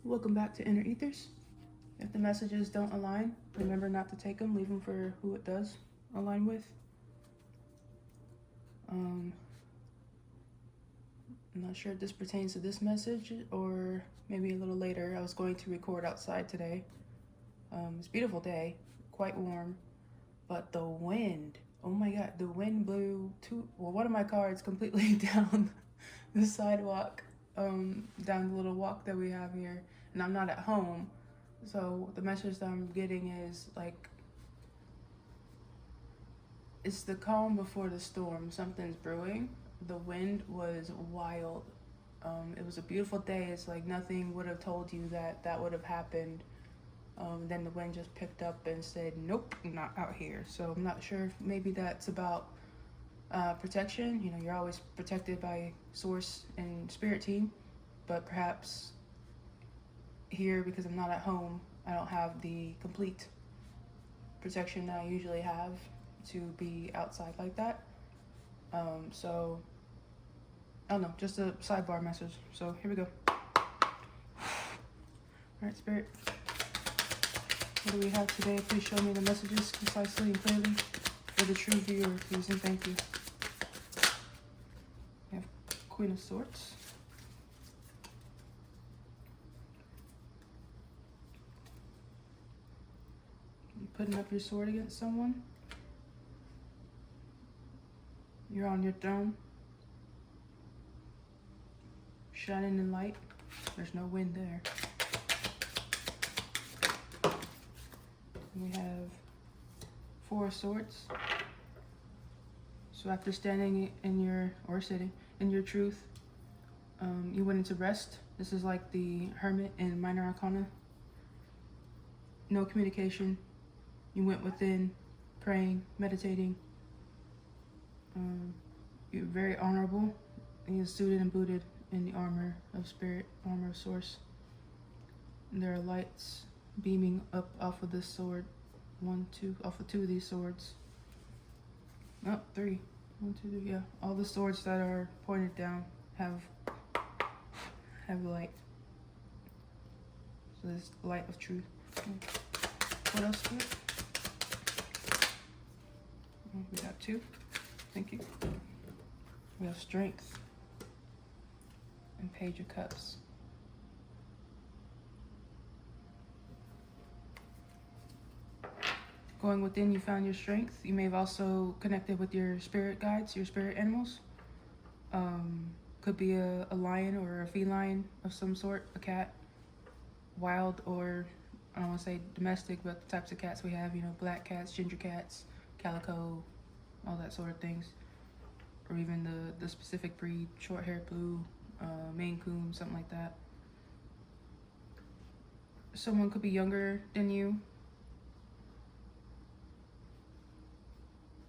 Welcome back to Inner Ethers. If the messages don't align, remember not to take them. Leave them for who it does align with. I'm not sure if this pertains to this message or maybe a little later. I was going to record outside today. It's a beautiful day, quite warm, but the wind, oh my god, the wind blew one of my cards completely down the sidewalk, down the little walk that we have here, and I'm not at home, so the message that I'm getting is like, it's the calm before the storm. Something's brewing. The wind was wild. It was a beautiful day. It's like nothing would have told you that would have happened. Then the wind just picked up and said, nope, not out here. So I'm not sure if maybe that's about protection. You know, you're always protected by source and spirit team, but perhaps here, because I'm not at home, I don't have the complete protection that I usually have to be outside like that. So I don't know, just a sidebar message. So here we go. All right, spirit, what do we have today? Please show me the messages concisely and clearly for the true viewer, please, and thank you. We have Queen of Swords. You putting up your sword against someone. You're on your throne, shining in light. There's no wind there. And we have Four of Swords. So after standing in your, or sitting in your truth, you went into rest. This is like the Hermit in Minor Arcana. No communication. You went within, praying, meditating. You're very honorable. You're suited and booted in the armor of spirit, armor of source. And there are lights beaming up off of this sword. Off of two of these swords. Oh, three. 1, 2, 3, yeah. All the swords that are pointed down have light. So this light of truth. What else do we have? We got 2. Thank you. We have Strength and Page of Cups. Going within, you found your strength. You may have also connected with your spirit guides, your spirit animals. Could be a lion or a feline of some sort, a cat, wild, or I don't want to say domestic, but the types of cats we have, you know, black cats, ginger cats, calico, all that sort of things. Or even the specific breed, short-haired blue, Maine Coon, something like that. Someone could be younger than you.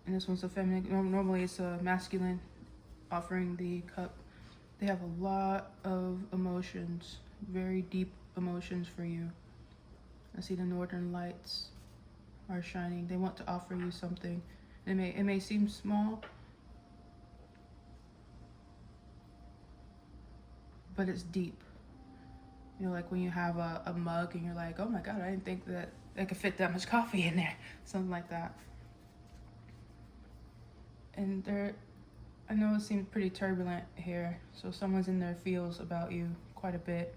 And this one's a feminine. Normally it's a masculine offering the cup. They have a lot of emotions, very deep emotions for you. I see the northern lights are shining. They want to offer you something. It may seem small, but it's deep. You know, like when you have a mug and you're like, oh my God, I didn't think that I could fit that much coffee in there. Something like that. And I know it seems pretty turbulent here, so someone's in their feels about you quite a bit.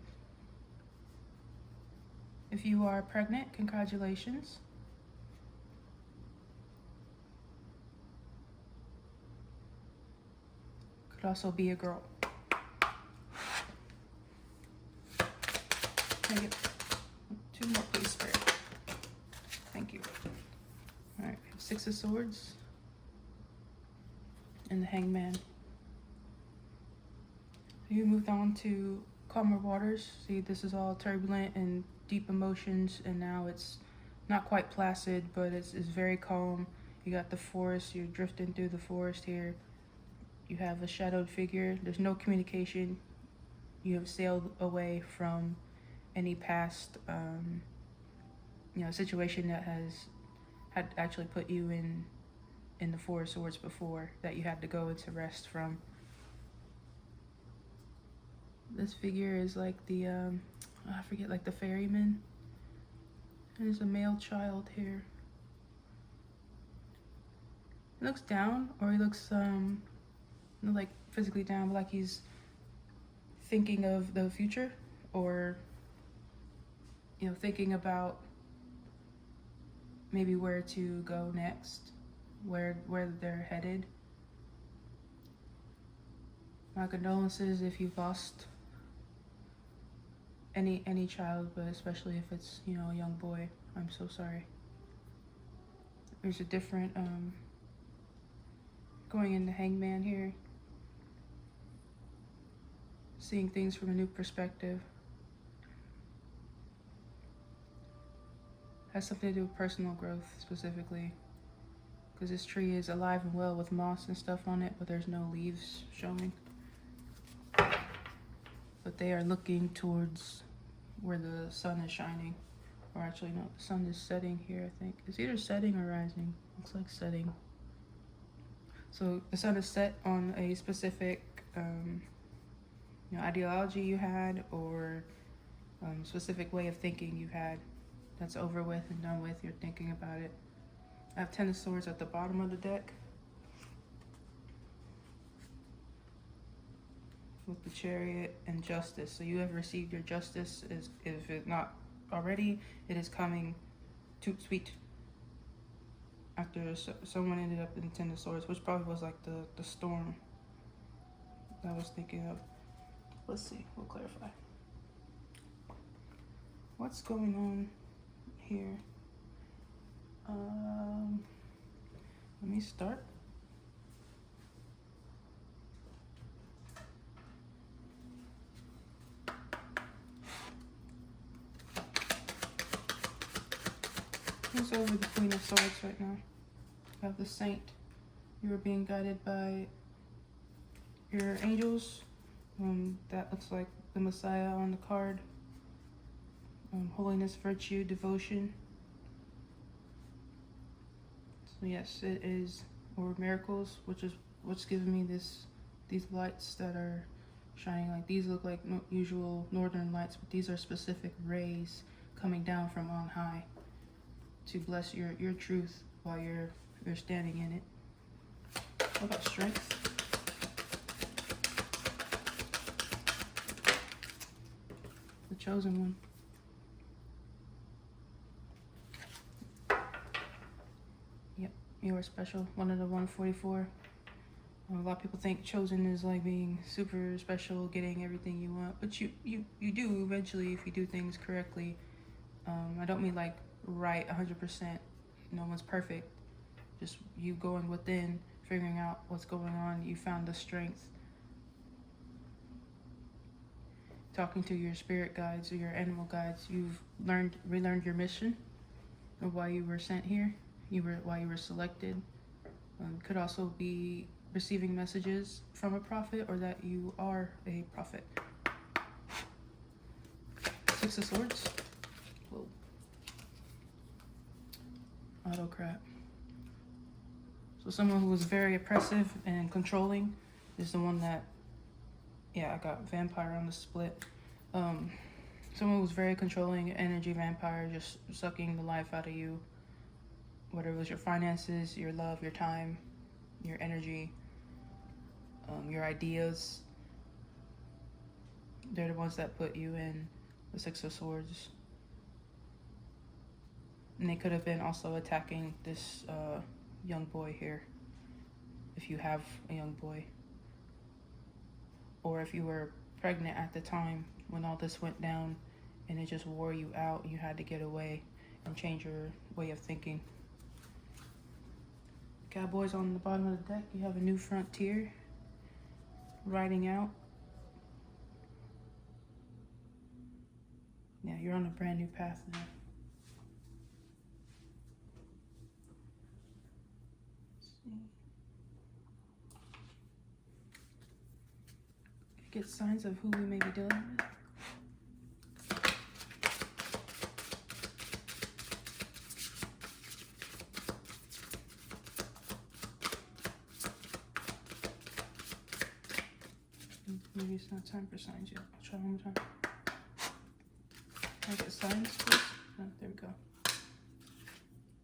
If you are pregnant, congratulations. Could also be a girl. Can I get 2 more, please, Spirit? Thank you. All right, 6 of Swords. And the Hangman. You moved on to calmer waters. See, this is all turbulent and deep emotions, and now it's not quite placid, but it's very calm. You got the forest, you're drifting through the forest here. You have a shadowed figure. There's no communication. You have sailed away from any past situation that had actually put you in the Four of Swords before, that you had to go into rest from. This figure is like the I forget, like the ferryman. And there's a male child here. He looks down, or he looks not like physically down, but like he's thinking of the future, or thinking about maybe where to go next, where they're headed. My condolences if you've lost any child, but especially if it's a young boy. I'm so sorry. There's a different going into hangman here, seeing things from a new perspective. Has something to do with personal growth specifically, because this tree is alive and well with moss and stuff on it, but there's no leaves showing. But they are looking towards where the sun is shining. Or actually, no, the sun is setting here, I think. It's either setting or rising. Looks like setting. So the sun is set on a specific ideology you had, or specific way of thinking you've had. That's over with and done with. You're thinking about it. I have 10 of Swords at the bottom of the deck, with the Chariot and Justice. So you have received your justice. If it not already, it is coming to sweet. After someone ended up in 10 of Swords, which probably was like the storm that I was thinking of. Let's see, we'll clarify. What's going on here? Let me start. Who's over the Queen of Swords right now? You have the Saint. You are being guided by your angels. That looks like the Messiah on the card. Holiness, virtue, devotion. So yes, it is, or miracles, which is what's giving me these lights that are shining. Like these look like usual northern lights, but these are specific rays coming down from on high to bless your truth while you're standing in it. What about strength? The chosen one. Yep, you are special. One of the 144. A lot of people think chosen is like being super special, getting everything you want, but you do eventually if you do things correctly. I don't mean like right 100%. No one's perfect. Just you going within, figuring out what's going on. You found the strength. Talking to your spirit guides or your animal guides, you've relearned your mission of why you were sent here. Why you were selected. Could also be receiving messages from a prophet, or that you are a prophet. 6 of Swords. Whoa. Autocrat. So someone who was very oppressive and controlling is the one that, yeah, I got vampire on the split. Someone who was very controlling, energy vampire, just sucking the life out of you. Whether it was your finances, your love, your time, your energy, your ideas. They're the ones that put you in the 6 of Swords. And they could have been also attacking this young boy here, if you have a young boy. Or if you were pregnant at the time when all this went down and it just wore you out, you had to get away and change your way of thinking. Cowboys on the bottom of the deck, you have a new frontier riding out. Yeah, you're on a brand new path now. Get signs of who we may be dealing with. Maybe it's not time for signs yet. I'll try one more time. I get signs first? Oh, there we go.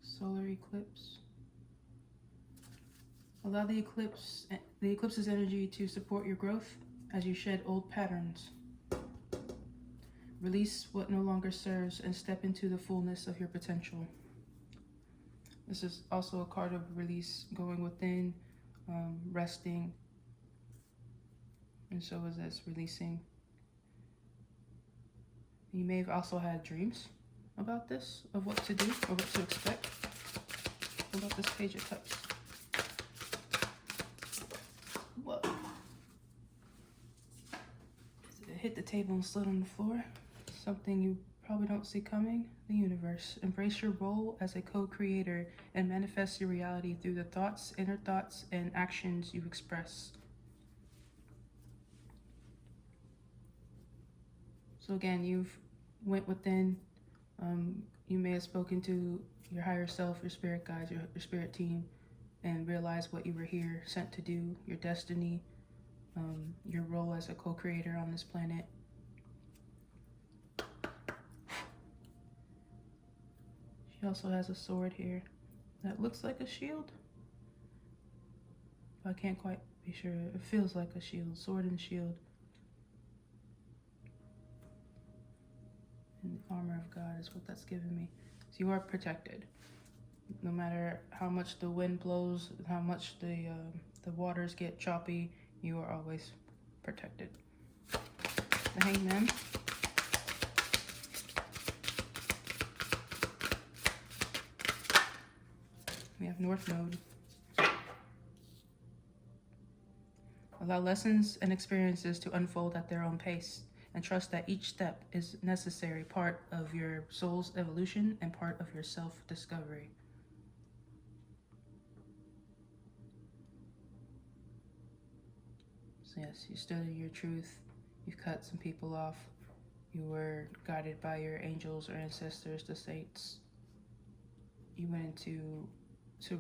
Solar eclipse. Allow the eclipse's energy to support your growth as you shed old patterns. Release what no longer serves and step into the fullness of your potential. This is also a card of release, going within, resting, and so is this, releasing. You may have also had dreams about this, of what to do or what to expect. What about this Page of Cups? Whoa. It hit the table and slid on the floor. Something you probably don't see coming. The universe. Embrace your role as a co-creator and manifest your reality through the thoughts, inner thoughts, and actions you express. So again, you've went within. You may have spoken to your higher self, your spirit guides, your spirit team, and realized what you were here sent to do, your destiny, your role as a co-creator on this planet. She also has a sword here that looks like a shield. I can't quite be sure. It feels like a shield, sword and shield. And the armor of God is what that's given me. So you are protected. No matter how much the wind blows, how much the waters get choppy, you are always protected. The Hangman. We have North Node. Allow lessons and experiences to unfold at their own pace, and trust that each step is necessary part of your soul's evolution and part of your self-discovery. So yes, you stood in your truth. You've cut some people off. You were guided by your angels or ancestors, the saints. You went into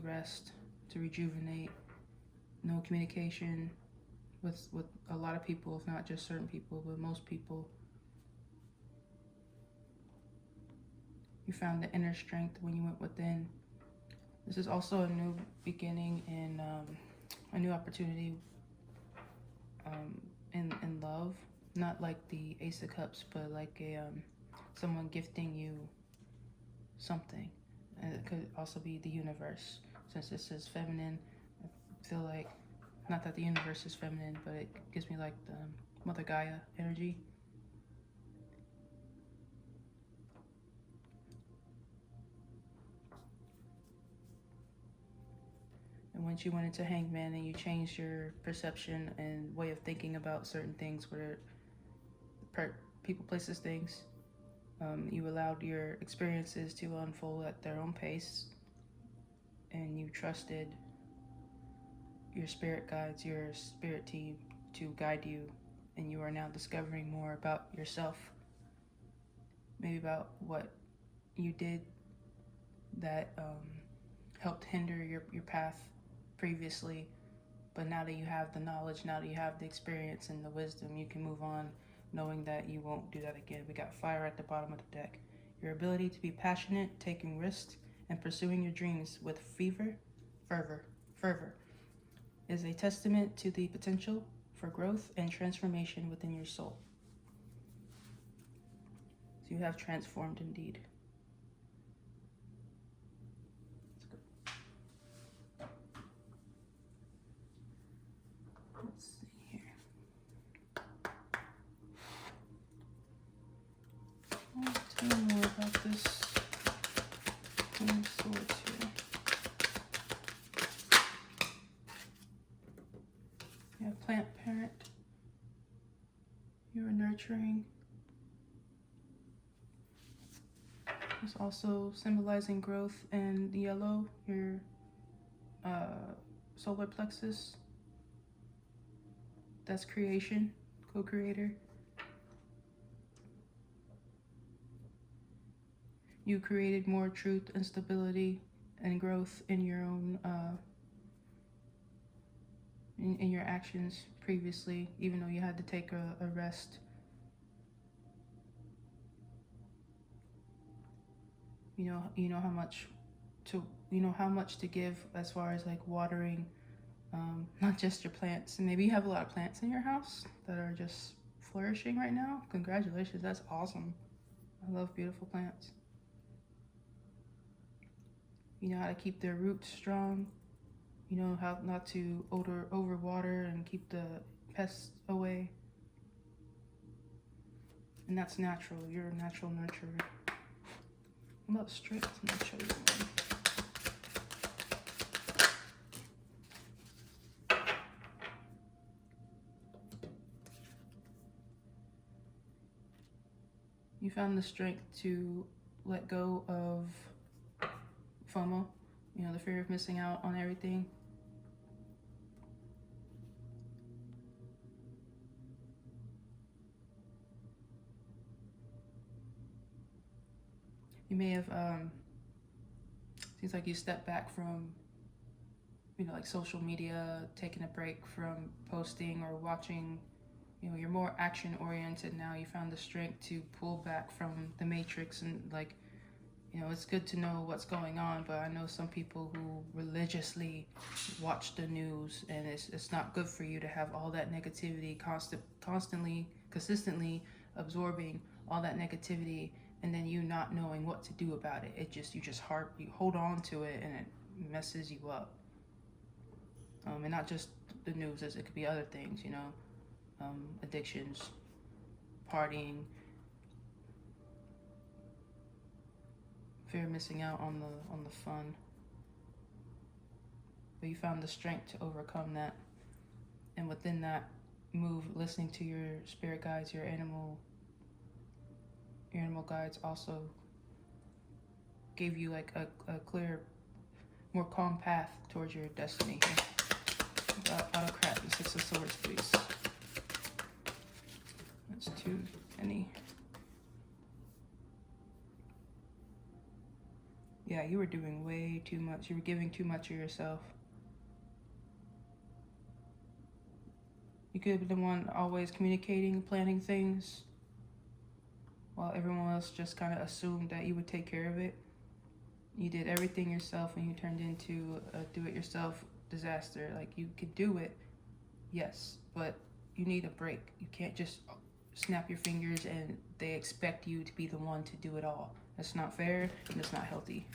rest, to rejuvenate. No communication with a lot of people, if not just certain people, but most people. You found the inner strength when you went within. This is also a new beginning and a new opportunity in love. Not like the Ace of Cups, but like a someone gifting you something. And it could also be the universe. Since this is feminine, I feel like, not that the universe is feminine, but it gives me like the Mother Gaia energy. And once you went into Hangman and you changed your perception and way of thinking about certain things, where people, places, things, you allowed your experiences to unfold at their own pace, and you trusted your spirit guides, your spirit team to guide you, and you are now discovering more about yourself, maybe about what you did that helped hinder your path previously. But now that you have the knowledge, now that you have the experience and the wisdom, you can move on knowing that you won't do that again. We got fire at the bottom of the deck. Your ability to be passionate, taking risks, and pursuing your dreams with fervor, is a testament to the potential for growth and transformation within your soul. So you have transformed indeed. Let's see here. I'll tell you more about this Queen of Swords here. You have plant parent. You are nurturing. It's also symbolizing growth, and the yellow, your solar plexus. That's creation, co-creator. You created more truth and stability and growth in your own, in your actions previously, even though you had to take a rest. You know how much to how much to give as far as like watering, not just your plants. And maybe you have a lot of plants in your house that are just flourishing right now. Congratulations, that's awesome. I love beautiful plants. You know how to keep their roots strong. You know how not to overwater and keep the pests away. And that's natural. You're a natural nurturer. What about strength in the chosen one? You found the strength to let go of FOMO, you know, the fear of missing out on everything. You may have, seems like you stepped back from, you know, like social media, taking a break from posting or watching. You know, you're more action oriented now. You found the strength to pull back from the matrix and like, you know, it's good to know what's going on, but I know some people who religiously watch the news, and it's not good for you to have all that negativity consistently absorbing all that negativity, and then you not knowing what to do about it. You hold on to it, and it messes you up. And not just the news, as it could be other things, you know, addictions, partying, fear of missing out on the fun. But you found the strength to overcome that, and within that move, listening to your spirit guides, your animal guides also gave you like a clear, more calm path towards your destiny here. Autocrat and Six of Swords, please. That's too many. Yeah, you were doing way too much. You were giving too much of yourself. You could have been the one always communicating, planning things, while everyone else just kind of assumed that you would take care of it. You did everything yourself, and you turned into a do-it-yourself disaster. Like, you could do it, yes, but you need a break. You can't just snap your fingers and they expect you to be the one to do it all. That's not fair, and it's not healthy.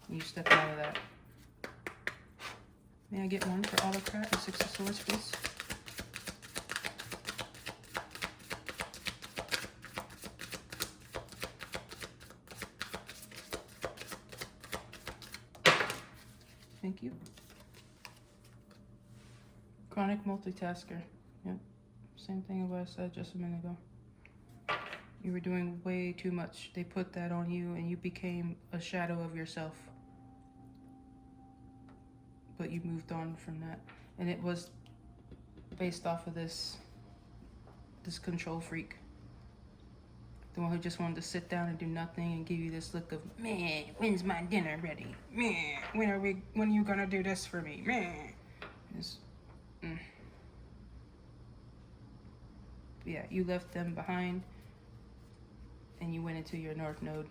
You step out of that. May I get one for Autocrat and Six of Swords, please? Thank you. Chronic multitasker. Yep. Same thing as what I said just a minute ago. You were doing way too much. They put that on you, and you became a shadow of yourself. But you moved on from that. And it was based off of this control freak. The one who just wanted to sit down and do nothing and give you this look of, man, when's my dinner ready? Man, when are you gonna do this for me? Man. Yeah, you left them behind and you went into your North Node.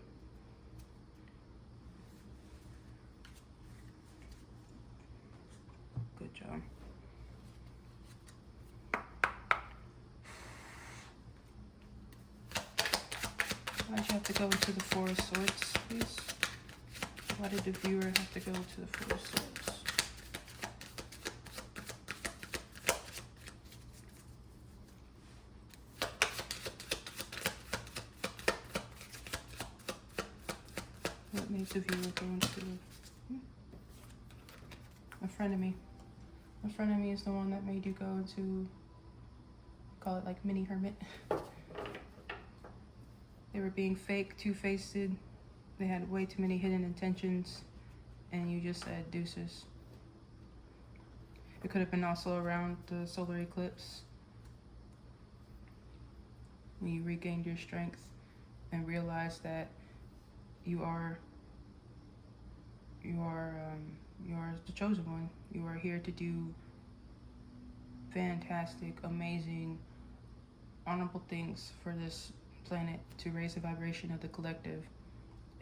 Good job. Why'd you have to go into the Four of Swords, please? Why did the viewer have to go to the Four of Swords? What made the viewer go into a frenemy? A frenemy is the one that made you go into, call it like mini hermit. They were being fake, two-faced. They had way too many hidden intentions, and you just said deuces. It could have been also around the solar eclipse, when you regained your strength and realized that you are the chosen one. You are here to do fantastic, amazing, honorable things for this planet, to raise the vibration of the collective.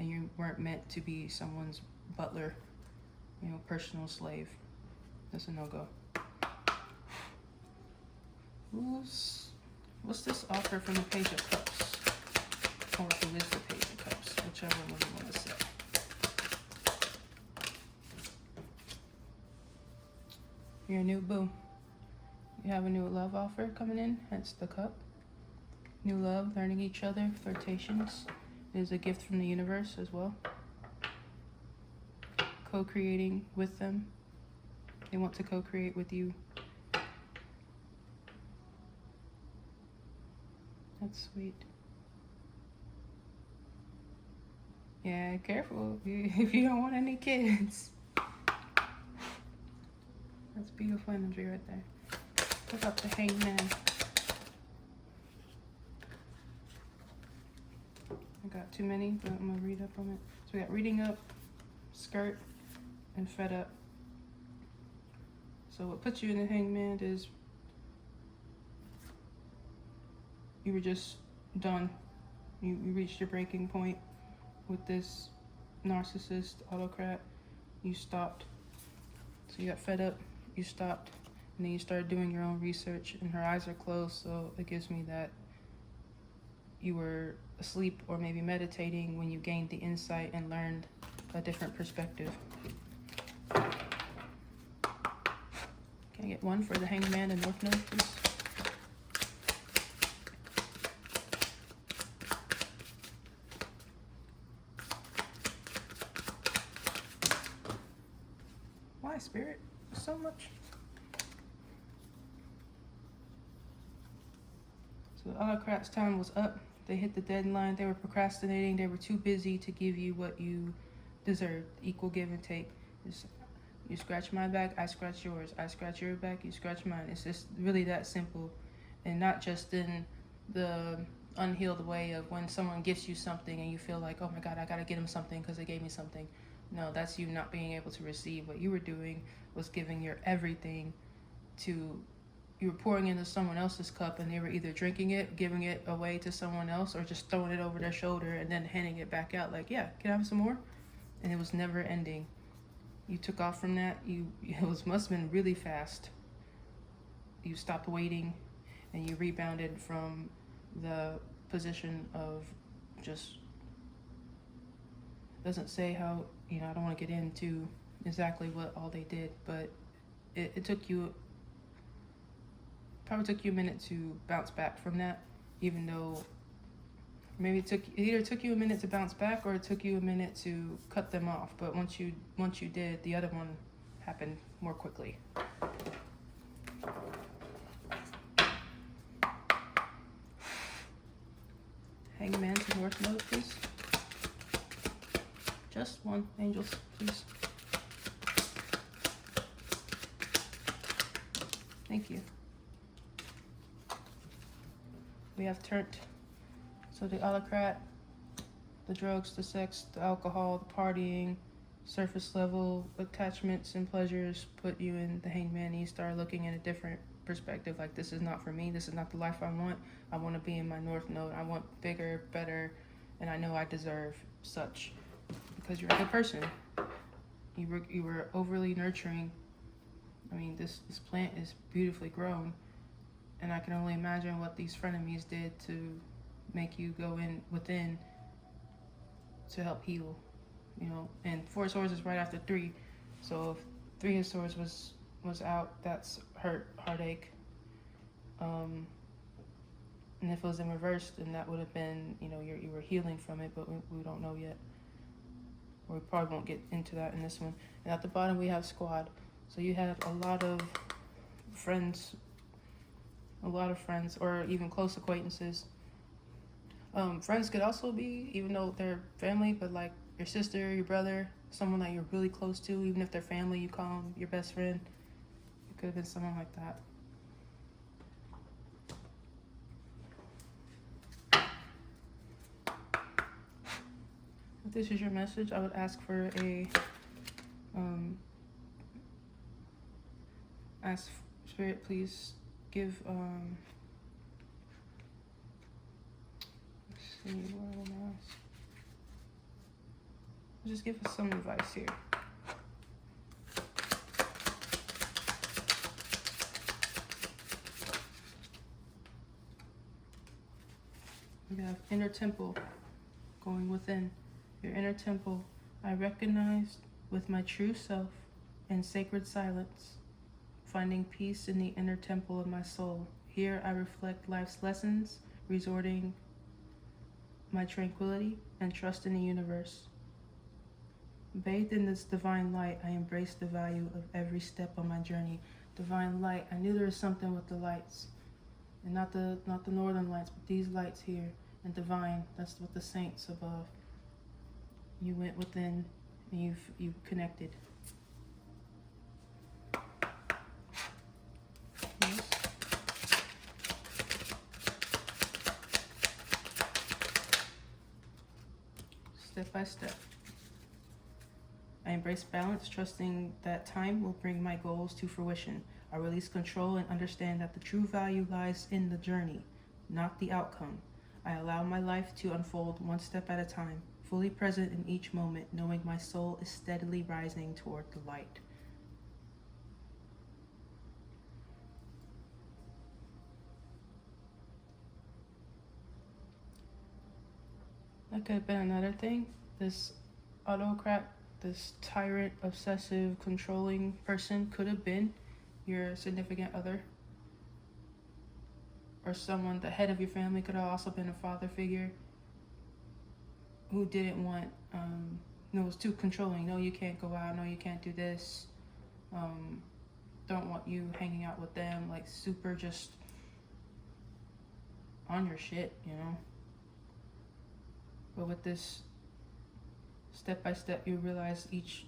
and you weren't meant to be someone's butler, personal slave. That's a no-go. What's this offer from the Page of Cups? Or who is the Page of Cups? Whichever one you want to say. Your new boo. You have a new love offer coming in, hence the cup. New love, learning each other, flirtations is a gift from the universe as well. Co-creating with them. They want to co-create with you. That's sweet. Yeah, careful if you don't want any kids. That's beautiful imagery right there. Pick up the Hangman. I got too many, but I'm gonna read up on it. So we got reading up, skirt, and fed up. So what puts you in the Hangman is you were just done. You reached your breaking point with this narcissist autocrat. You stopped. So you got fed up, you stopped, and then you started doing your own research, and her eyes are closed, so it gives me that you were asleep or maybe meditating when you gained the insight and learned a different perspective. Can I get one for the Hangman and North Node, please? Why, Spirit? So much. So the autocrat's time was up. They hit the deadline. They were procrastinating. They were too busy to give you what you deserved. Equal give and take. You scratch my back, I scratch yours. I scratch your back, you scratch mine. It's just really that simple. And not just in the unhealed way of when someone gives you something and you feel like, oh my God, I gotta get them something because they gave me something. No, that's you not being able to receive. What you were doing was giving your everything to, you were pouring into someone else's cup, and they were either drinking it, giving it away to someone else, or just throwing it over their shoulder and then handing it back out like, yeah, can I have some more? And it was never ending. You took off from that. Must have been really fast. You stopped waiting, and you rebounded from the position of just, doesn't say how, I don't want to get into exactly what all they did, but it took you, probably took you a minute to bounce back from that, even though maybe it either took you a minute to bounce back or it took you a minute to cut them off. But once you did, the other one happened more quickly. Hangman to North Node, please. Just one, angels, please. Thank you. We have tyrant. So the autocrat, the drugs, the sex, the alcohol, the partying, surface level attachments and pleasures put you in the Hangman, and you start looking at a different perspective. Like, this is not for me. This is not the life I want. I want to be in my North Node. I want bigger, better, and I know I deserve such because you're a good person. You were overly nurturing. I mean, this plant is beautifully grown, and I can only imagine what these frenemies did to make you go in within to help heal, and 4 of Swords is right after 3, so if 3 of Swords was out, that's heartache, and if it was in reverse, then that would have been, you were healing from it, but we don't know yet, or we probably won't get into that in this one. And at the bottom we have squad, so you have a lot of friends, or even close acquaintances. Friends could also be, even though they're family, but like your sister, your brother, someone that you're really close to, even if they're family, you call them your best friend. It could have been someone like that. If this is your message, I would ask for ask Spirit, please give, let's see, what I want to ask. just give us some advice here. We have inner temple going within. Your inner temple, I recognized with my true self in sacred silence, finding peace in the inner temple of my soul. Here I reflect life's lessons, resorting my tranquility and trust in the universe. Bathed in this divine light, I embrace the value of every step on my journey. Divine light, I knew there was something with the lights. And not the northern lights, but these lights here. And divine, that's with the saints above. You went within and you've connected. Yes. Step by step. I embrace balance, trusting that time will bring my goals to fruition. I release control and understand that the true value lies in the journey, not the outcome. I allow my life to unfold one step at a time, fully present in each moment, knowing my soul is steadily rising toward the light. That could have been another thing. This autocrat, this tyrant, obsessive, controlling person could have been your significant other. Or someone, the head of your family, could have also been a father figure who didn't want, was too controlling. No, you can't go out. No, you can't do this. Don't want you hanging out with them. Like super just on your shit, you know? But with this step by step, you realize each